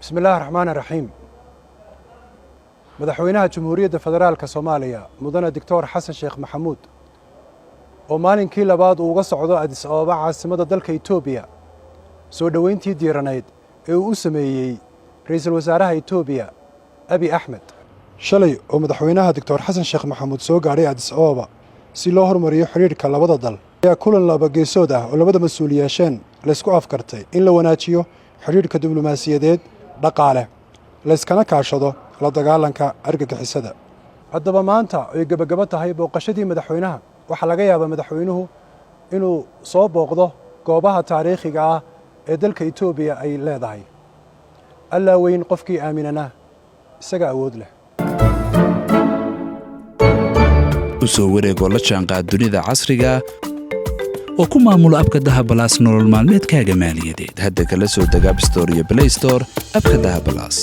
بسم الله الرحمن الرحيم. مدحوينها جمهورية فدرالك Soomaaliya mudane دكتور حسن شيخ محمود oo maalinkii labaad uu uga socdo Addis Ababa caasimada dalka Itoobiya soo dhaweyntii diiranayd ee uu sameeyay ra'iisul wasaaraha Itoobiya Abiy Ahmed shalay oo madaxweynaha Dr. Xasan Sheekh Maxamuud soo gaaray Addis Ababa si loo horumariyo xiriirka labada dal ayaa kulan laba geesood ah oo labada mas'uuliyaasheen la isku afkartay in la wanaajiyo xiriirka diblomaasiyadeed dhaqaale la iskana kaashado la dagaalanka argagixisada. haddaba maanta ay gabagaba tahay booqashadii madaxweynaha waxa laga yaabaa madaxweynuhu inuu soo booqdo goobaha taariikhiga ah ee dalka Itoobiya ay leedahay. alla weyn qofkii aaminana isaga awood leh. usoo wareegoo la jaanqaad dunida casriga oo ku maamula abka dahabalaas nolol maalmeedkaaga maaliyadeed hadda kala soo deg App Store iyo Play Store abka dahabalaas.